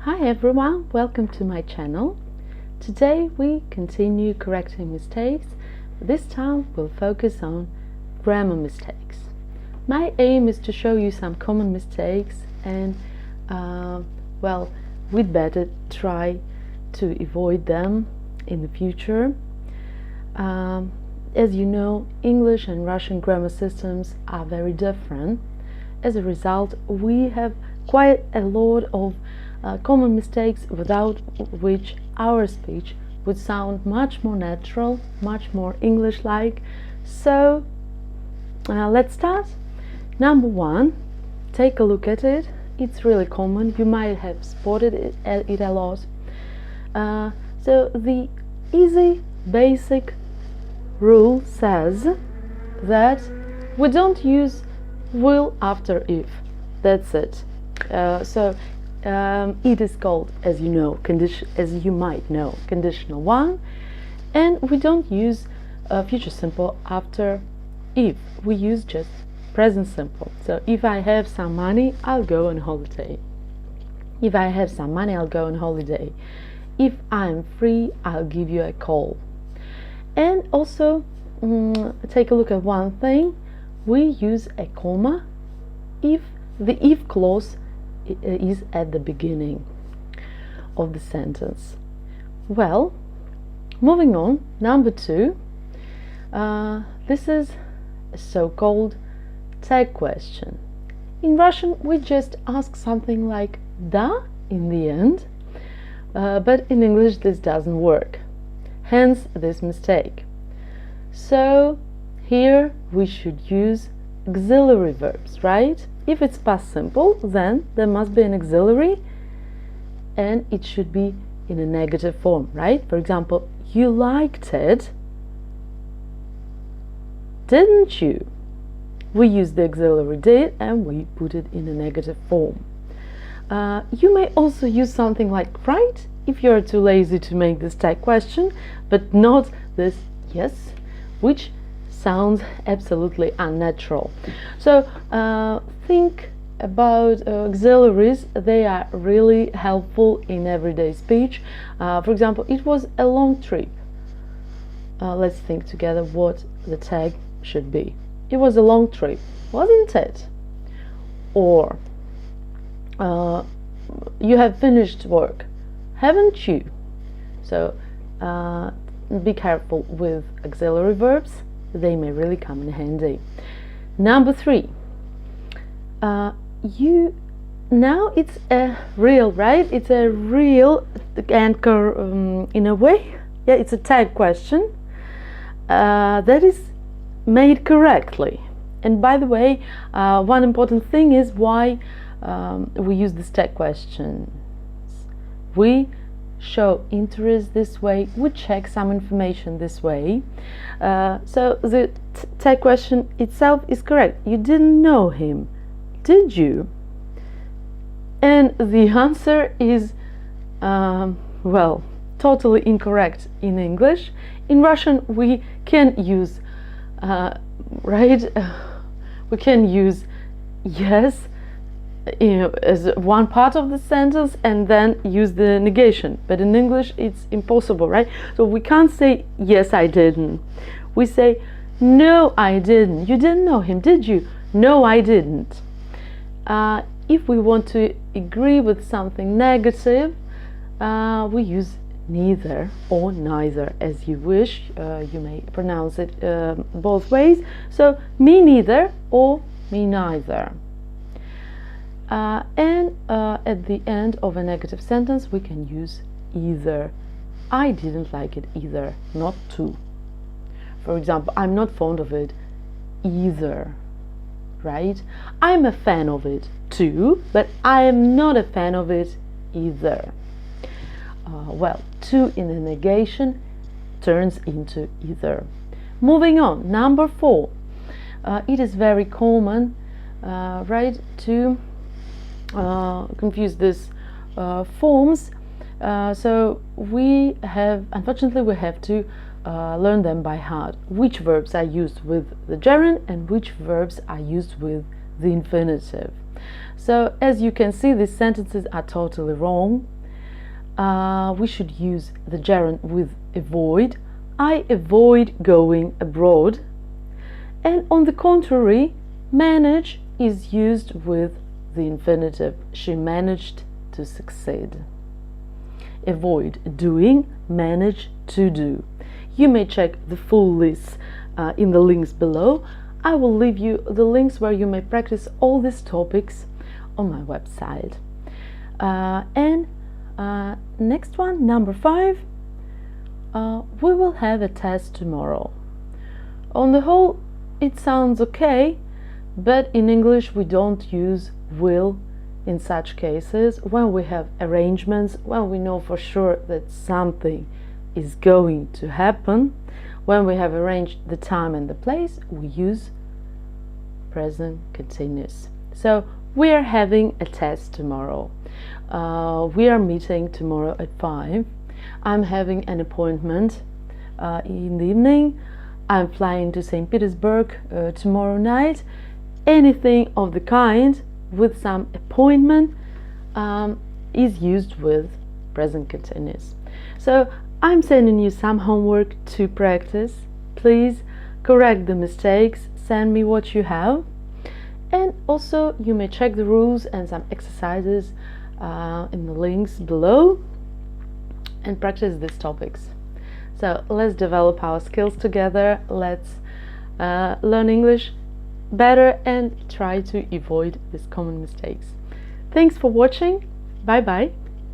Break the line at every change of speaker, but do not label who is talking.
Hi everyone, welcome to my channel. Today we continue correcting mistakes. This time we'll focus on grammar mistakes. My aim is to show you some common mistakes and we'd better try to avoid them in the future. As you know, English and Russian grammar systems are very different. As a result, we have quite a lot of common mistakes without which our speech would sound much more natural, much more English-like. So let's start. Number one, take a look at it. It's really common. You might have spotted it a lot. So the easy, basic rule says that we don't use will after if. That's it. It is called, as you might know, conditional one, and we don't use future simple after if. We use just present simple. So if I have some money, I'll go on holiday. If I have some money, I'll go on holiday. If I'm free, I'll give you a call. And also take a look at one thing. We use a comma if the if clause is at the beginning of the sentence. Well, moving on, number two, this is a so-called tag question. In Russian we just ask something like da in the end, but in English this doesn't work, hence this mistake. So here we should use auxiliary verbs, right? If it's past simple, then there must be an auxiliary and it should be in a negative form, right? For example, you liked it, didn't you? We use the auxiliary did and we put it in a negative form. You may also use something like right if you're too lazy to make this tag question, but not this yes, which sounds absolutely unnatural. So think about auxiliaries. They are really helpful in everyday speech. For example, it was a long trip. Let's think together what the tag should be. It was a long trip, wasn't it? Or you have finished work, haven't you? So be careful with auxiliary verbs. They may really come in handy. Number three, now it's a real, right? It's a real anchor in a way. Yeah, it's a tag question that is made correctly. And by the way, one important thing is why we use this tag questions. We show interest this way, we check some information this way. So the tag question itself is correct. You didn't know him, did you? And the answer is totally incorrect in English. In Russian we can use we can use yes as one part of the sentence and then use the negation, but in English it's impossible, right? So we can't say yes I didn't. We say no I didn't. You didn't know him, did you? No I didn't. If we want to agree with something negative, we use neither or neither, as you wish. You may pronounce it both ways. So me neither or me neither. And at the end of a negative sentence we can use either. I didn't like it either, not too. For example, I'm not fond of it either, right? I'm a fan of it too, but I am not a fan of it either. To in a negation turns into either. Moving on, number four. It is very common, right, to confuse these forms. So unfortunately we have to learn them by heart. Which verbs are used with the gerund and which verbs are used with the infinitive. So as you can see, these sentences are totally wrong. We should use the gerund with avoid. I avoid going abroad. And on the contrary, manage is used with the infinitive. She managed to succeed. Avoid doing, manage to do. You may check the full list in the links below. I will leave you the links where you may practice all these topics on my website. Next one, number 5, we will have a test tomorrow. On the whole, it sounds okay, but in English we don't use will in such cases. When we have arrangements, when we know for sure that something is going to happen, when we have arranged the time and the place, we use present continuous. So we are having a test tomorrow. We are meeting tomorrow at 5. I'm having an appointment in the evening. I'm flying to St. Petersburg tomorrow night. Anything of the kind with some appointment is used with present continuous. So I'm sending you some homework to practice. Please correct the mistakes, send me what you have, and also you may check the rules and some exercises in the links below and practice these topics. So let's develop our skills together, let's learn English better and try to avoid these common mistakes. Thanks for watching, bye bye.